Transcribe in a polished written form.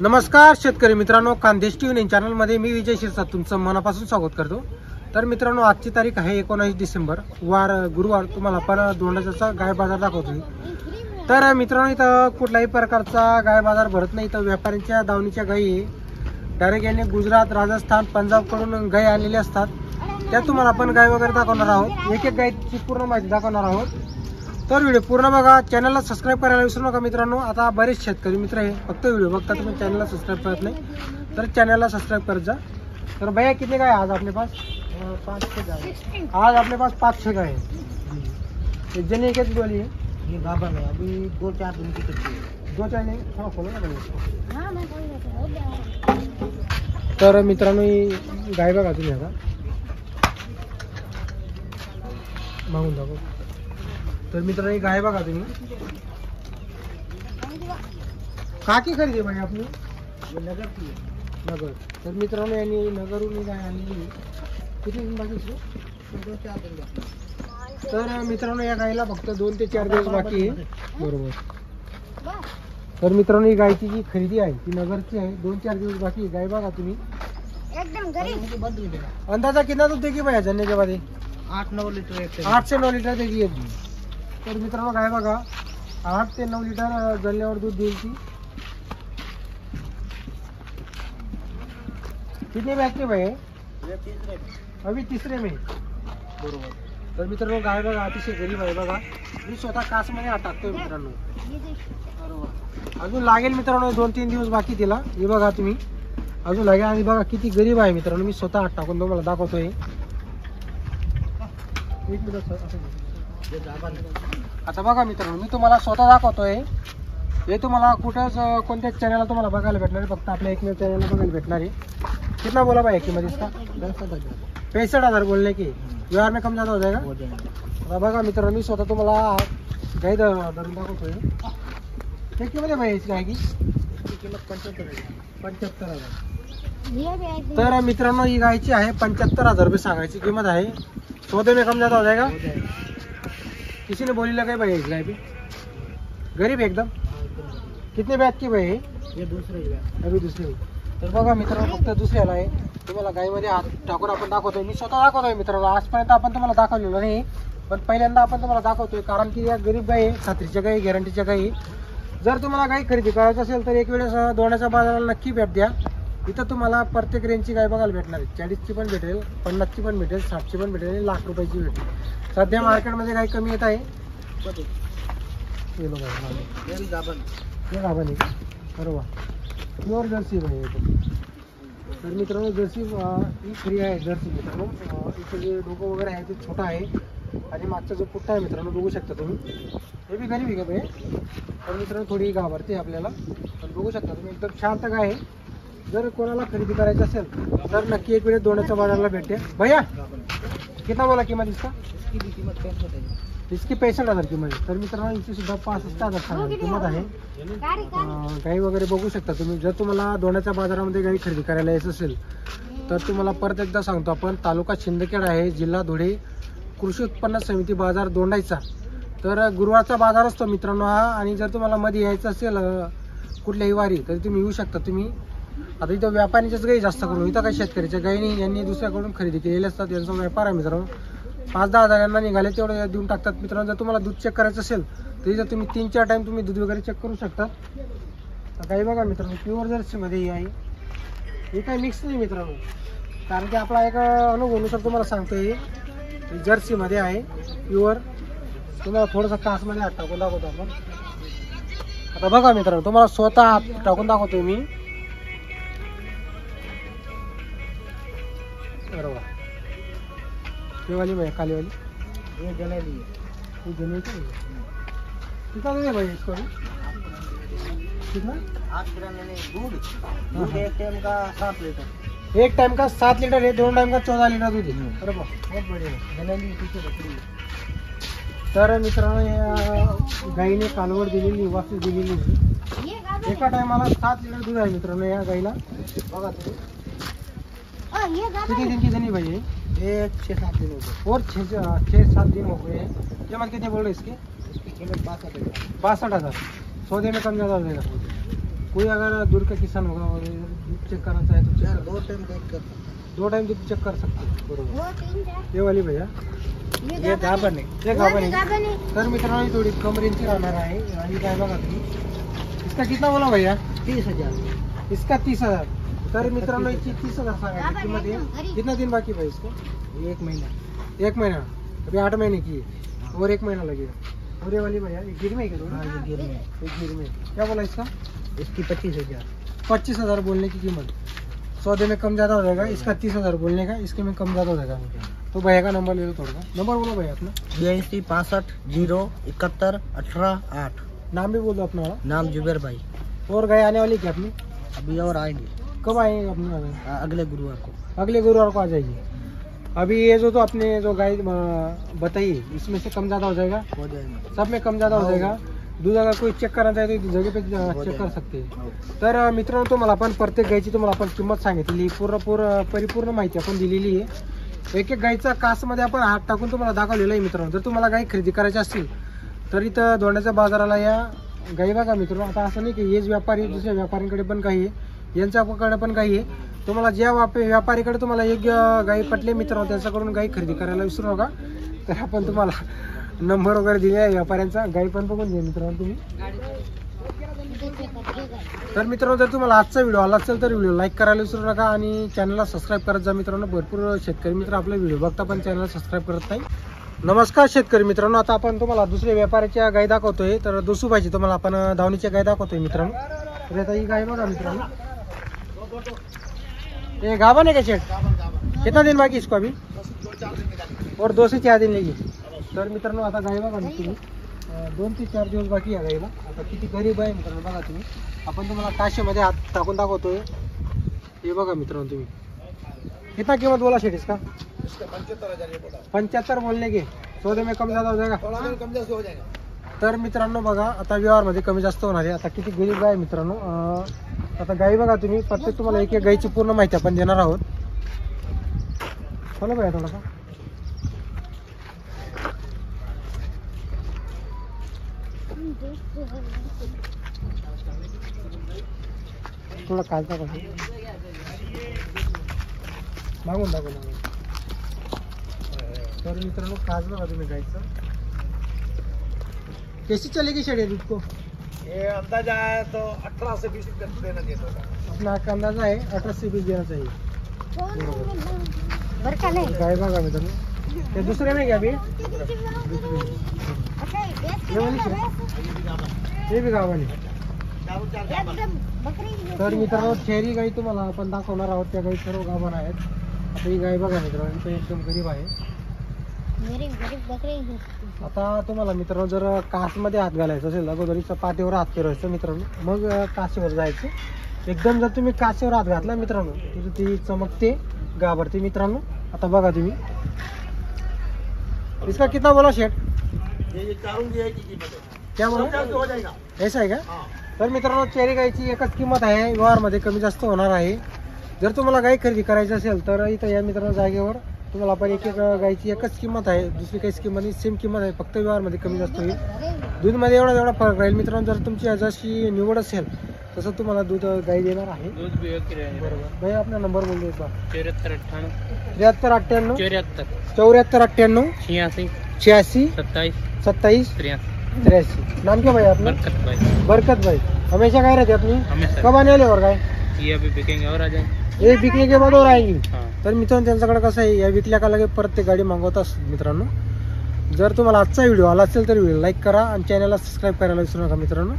नमस्कार शेतकरी मित्रांनो, खानदेश टीव्ही चॅनलमध्ये मी विजय शिरसाट तुमचं मनापासून स्वागत करतो। तर मित्रांनो, आजची तारीख आहे 19 डिसेंबर वार गुरुवार। तुम्हाला पण दोंडाचा गाय बाजार दाखवतो। तर मित्रांनो, इथं कुठल्याही प्रकारचा गाय बाजार भरत नाही। तर व्यापाऱ्यांच्या दावणीच्या गायी डायरेक्ट यांनी गुजरात, राजस्थान, पंजाब कडून गाय आणलेली असतात। त्या तुम्हाला आपण गाय वगैरे दाखवणार आहोत। एक एक गायची पूर्ण माहिती दाखवणार आहोत। तर व्हिडिओ पूर्ण बघा। चॅनलला सबस्क्राइब करायला विसरू नका मित्रांनो। आता बरेच शेतकरी मित्र आहे फक्त व्हिडिओ बघता, तुम्ही चॅनलला सबस्क्राइब करत नाही, तर चॅनलला सबस्क्राइब करत जा। तर भैया कितने गाय आज अपने पास? 5-6 गाय। आज अपने पास 5-6 गाय है। जने कैसी बोली है? ये गाभा है, अभी 2-4 दिन की कच्ची है। 2-4 दिन थोड़ा खोलो ना भैया इसको। हां मैं खोल देता हूं। तर मित्रांनो, ही गाय बघा तुम्ही आता मागून दाखव। तर मित्रांनो, ही गाय बघा तुम्ही। काकी खरेदी भाई आपली? नगर की नगर। तर मित्रांनो, यांनी नगरहून गाय आणली। किती दिन बाकी आहे? 2-4 दिन बाकी। तर मित्रांनो, या गायला फक्त 2 ते 4 दिवस बाकी आहे। बरोबर। तर मित्रांनो, ही गायची जी खरेदी आहे ती नगरची आहे। 2-4 दिवस बाकी आहे। गाय बघा तुम्ही एकदम गरीब। अंदाजा कितना दूध देगी भैया जन्ने के बाद? 8-9 लीटर। 8 से 9 लीटर देगी। तर मित्रांनो, गाय बघा 8 ते 9 लिटर जळल्यावर दूध देईल ती। कितने बैच के भाई? अभी तीसरे में। बरोबर। तर मित्रांनो, गाय बघा अतिशय गरीब आहे बघा। मी स्वतः कासमध्ये हात टाकतोय मित्रांनो। बरोबर। अजून लागेल मित्रांनो 2-3 दिवस बाकी तिला। हे बघा तुम्ही अजून लागेल। आणि बघा किती गरीब आहे मित्रांनो। मी स्वतः हात टाकून तुम्हाला दाखवतोय। एक मिनिट आता बघा मित्रांनो, मी तुम्हाला स्वतः दाखवतोय। हे तुम्हाला कुठेच कोणत्याच चॅनलला तुम्हाला बघायला भेटणार आहे, फक्त आपल्या एकमेव चॅनलला बघायला भेटणार आहे। कितना बोला भाई कीमत इसका? 65,000 बोलने की। व्यवहार में कम ज़्यादा हो जाएगा? आता बघा मित्रांनो, मी स्वतः तुम्हाला गाय धरून दाखवतोय। काय किंमत आहे भाई इसकी गाय की? किंमत 75,000। तर मित्रांनो, ही गायची आहे 75,000 रुपये सांगायची किंमत आहे। सौदे में कम ज़्यादा हो जाएगा? किसी ने बोली लगाई भाई इस गाय पे? गरीब एकदम। कितने बैच की भाई? ये दूसरे ही बैच। अभी दूसरे। तर बघा मित्रांनो, फक्त दुसऱ्याला आहे। तुम्हाला गायमध्ये हात टाकून आपण दाखवतोय। मी स्वतः दाखवतोय मित्रांनो। आजपर्यंत आपण तुम्हाला दाखवलेलं नाही, पण पहिल्यांदा आपण तुम्हाला दाखवतोय, कारण की या गरीब गाय खात्रीच्या गाई, गॅरंटीच्या गाई। जर तुम्हाला गाय खरेदी करायची असेल तर एक वेळेस दोंडाच्या बाजाराला नक्की भेट द्या। इथं तुम्हाला प्रत्येक रेंजची गाय बघायला भेटणार आहे। 40ची पण भेटेल, 50ची पण भेटेल, 60ची पण भेटेल, लाख रुपयाची भेटेल। सध्या मार्केटमध्ये गाय कमी येत आहे। हे गाभण आहे बरोबर। प्युअर जर्सी भाई आहे। तर मित्रांनो, जर्सी ही खरी आहे जर्सी मित्रांनो। इथं जे डोकं वगैरे आहे ते छोटा आहे आणि मागचा जो पुट्टा आहे मित्रांनो बघू शकता तुम्ही। हे बी गरीब आहे का भाई? तर मित्रांनो, थोडी घाबरते आपल्याला, पण बघू शकता तुम्ही एकदम शांत गाय आहे। जर कोणाला खरेदी करायची असेल तर नक्की एक वेळेस दोंडाच्या बाजाराला भेट द्या। भैया कितना बोला कीमत इसका? इसकी कीमत 65,000 किंमत आहे। तर मित्रांनो, इथे सुद्धा 65,000 किंमत आहे। गाई वगैरे बघू शकता तुम्ही। जर तुम्हाला दोंडाच्या बाजारामध्ये गाई खरेदी करायला यायचं असेल तर तुम्हाला परत एकदा सांगतो आपण, तालुका शिंदखेड आहे, जिल्हा धुळे, कृषी उत्पन्न समिती बाजार दोंडाईचा। तर गुरुवारचा बाजार असतो मित्रांनो हा। आणि जर तुम्हाला मध्ये यायचं असेल कुठल्याही वारी तर तुम्ही येऊ शकता तुम्ही। आता इथं व्यापाऱ्यांच्याच गाई जास्त करून, इथं काही शेतकऱ्याच्या गायीनी यांनी दुसऱ्याकडून खरेदी केलेले असतात। यांचा व्यापार आहे मित्रांनो। 5-10 हजार यांना निघाले तेवढे देऊन टाकतात मित्रांनो। जर तुम्हाला दूध चेक करायचं असेल तर इथं तुम्ही 3-4 टाइम तुम्ही दूध वगैरे चेक करू शकता। तर काही बघा मित्रांनो, प्युअर जर्सीमध्ये ही आहे। हे काही मिक्स नाही मित्रांनो, कारण की आपला एक अनुभवानुसार तुम्हाला सांगतोय जर्सीमध्ये आहे प्युअर। तुम्हाला थोडंसं कासमध्ये हात टाकून दाखवतो आपण। आता बघा मित्रांनो, तुम्हाला स्वतः हात टाकून दाखवतोय मी। बरोबर। ये वाली भाई काली वाली? ये जनेली है। ये जनेली है। कितना दूध है भाई इसको? कितना? 8 ग्राम दूध। एक टाइम का 7 लीटर। एक टाइम का 7 लीटर है, 2 टाइम का 14 लीटर दूध है। बरोबर, बहुत बढ़िया है। जनेली पीछे बकरी है। तर मित्रांनो, या गाईने कालवड दिलेली, वासरी दिलेली। एका टायमाला 7 लीटर दूध आहे मित्रांनो या गाईला। बघा तुम्ही कितने दिन की जनी भाई? ये 6-7 दिन हो गए। और 6-7 दिन हो गए। कीमत कितने बोल रहे इसकी? कीमत 62,000। 62,000। सौदे में कम ज़्यादा हो जाएगा? कोई अगर दूर का किसान होगा और दूध चेक करना चाहे तो चेक 2 टाइम दूध चेक कर सकते हैं. बरोबर. ये वाली भैया ये गाभण आहे. ये गाभण आहे. तर मित्रांनो ही थोडी कम रेंजची राहणार आहे. आणि काय बघा तुम्ही, इसका कितना बोला भैया? 30,000. इसका 30,000. तर मित्रांनो याची 30,000 सांगायची किंमत आहे. कितना दिन बाकी भाई इसको? 1 महिना. 1 महीना. अभी 8 महीने की है और 1 महीना लगेगा. और ये वाली भैया ये गिर में है क्या? हाँ, ये गिर में है. ये गिर में. क्या बोला इसका? इसकी 25,000. 25,000 बोलने की कीमत. सौदे में कम ज़्यादा हो जाएगा. इसका 30,000 बोलने का, इसके में कम ज़्यादा हो जाएगा. तो भैया का नंबर ले लो थोड़ा. नंबर बोलो भैया अपना. 82 65 0 71 18 8. नाम भी बोल दो अपना. नाम जुबेर भाई. और गाय आने वाली क्या अपनी? अभी और आएंगे. कब आएंगे अपनी? अगले गुरुवार को. अगले गुरुवार को आ जाएगी. अभी ये जो तो आपने जो गाय बताई इसमें से कम ज़्यादा हो जाएगा. हो जाएगा. सब में कम ज़्यादा हो जाएगा. दूध अगर कोई चेक करना चाहे तो जगह पे चेक कर सकते हैं. तर मित्रांनो तुम्हाला आपण प्रत्येक गायची तुम्हाला आपण किंमत सांगितलेली परिपूर्ण माहिती आपण दिलेली आहे. एक एक गायचा कासमध्ये आपण हात टाकून तुम्हाला दाखवलेला आहे मित्रांनो. जर तुम्हाला गाय खरेदी करायची असतील तर इथं दोंड्याच्या बाजाराला या. गाई बघा मित्रांनो, आता असं नाही की हेच व्यापारी दुसऱ्या व्यापाऱ्यांकडे पण काही आहे, यांच्याकडे पण काही आहे. तुम्हाला ज्या व्यापारीकडे तुम्हाला एक गाई पटले मित्रांनो त्यांच्याकडून गाई खरेदी करायला विसरू नका. तर आपण तुम्हाला नंबर वगैरे दिले आहे व्यापाऱ्यांचा. गाई पण बघून घ्या मित्रांनो तुम्ही. तर मित्रांनो जर तुम्हाला आजचा व्हिडिओ आला असेल तर व्हिडिओ लाईक करायला विसरू नका आणि चॅनलला सबस्क्राईब करत जा मित्रांनो. भरपूर शेतकरी मित्र आपला व्हिडिओ बघता पण चॅनलला सबस्क्राईब करत नाही. नमस्कार शेतकरी मित्रांनो, आता आपण तुम्हाला दुसऱ्या व्यापाऱ्याच्या गाय दाखवतोय. तर दुसूबाईची तुम्हाला आपण धावणीच्या गाय दाखवतोय मित्रांनो. तर आता ही गाय बघा मित्रांनो, ये गाभण है क्या शेठ? कितना दिन बाकी इसको अभी? और 2 से 4 दिन लेगी. तर मित्रांनो आता गाय बघा तुम्ही, 2 ते 4 दिवस बाकी आहे गायला. आता किती गरीब आहे मित्रांनो बघा तुम्ही. आपण तुम्हाला काशेमध्ये हात टाकून दाखवतोय. हे बघा मित्रांनो तुम्ही. कितना कीमत बोला शेठ इसका? 75 बोलने के. सौदे में कम ज़्यादा हो जाएगा. कम जास्त हो जाएगा. तर मित्रांनो बघा आता व्यवहारमध्ये कमी जास्त होणार आहे. आता किती गरीब गाय मित्रांनो. आता गाई बघा तुम्ही, प्रत्येक तुम्हाला एक एक गायची पूर्ण माहिती आपण देणार आहोत. बोला भैया थोडासा. थोडा कालचा कसं मागून दाखव. तर मित्रांनो काज बघा तुम्ही गायचं. कैसी चलेगी शेड दूध को? ये अंदाजा है तो 18 से 20 लीटर देना चाहिए. अपना अंदाजा है 18 से 20 देना चाहिए. गाय बघा मित्रांनो. ते दुसरे में क्या अभी? हे बी गावाने. तर मित्रांनो शहरी गाई तुम्हाला आपण दाखवणार आहोत. त्या गाई सर्व गाभण आहेत. आता ही गाय बघा मित्रांनो, तो एकदम गरीब आहे. आता तुम्हाला मित्रांनो जर कासमध्ये हात घालायचा असेल, अगोदरीचा पाठीवर हात फिरवायचं मित्रांनो, मग काशीवर जायचं. एकदम जर तुम्ही काशीवर हात घातला मित्रांनो तर ती चमकते, घाबरते मित्रांनो. आता बघा तुम्ही. इसका कितना बोला शेठ? क्या बोला? ऐसा आहे का? तर मित्रांनो चेरी गायची एकच किंमत आहे. व्यवहारमध्ये कमी जास्त होणार आहे. जर तुम्हाला गाय खरेदी करायची असेल तर इथं या मित्रांनो जागेवर तुम्हाला आपण एक एक गायची एकच किंमत आहे. दुसरी काहीच किंमत नाही, सेम किंमत आहे. फक्त व्यवहारमध्ये कमी जास्त होईल. दूधमध्ये एवढा फरक राहील मित्रांनो. जर तुमची जशी निवड असेल तसं तुम्हाला दूध गाय देणार आहे. बरोबर भाई. आपला नंबर बोल दो. 74 98 74 94 98 86 86 27 27 83. नाम क्या भाई आपने? बरकत भाई. बरकत भाई. हमेशा गाय रहती है अपनी? हमेशा. कब आने वाले और गाय? ये अभी बिकेंगे और आ जाएंगे. ये बिकने के बाद और आएंगी. हाँ. तर मित्रांनो त्यांच्याकडे कसं आहे, या विकल्या का लगे परत ते गाडी मागवत असतात मित्रांनो. जर तुम्हाला आजचा व्हिडिओ आला असेल तर व्हिडिओ लाईक करा आणि चॅनलला सबस्क्राईब करायला विसरू नका मित्रांनो.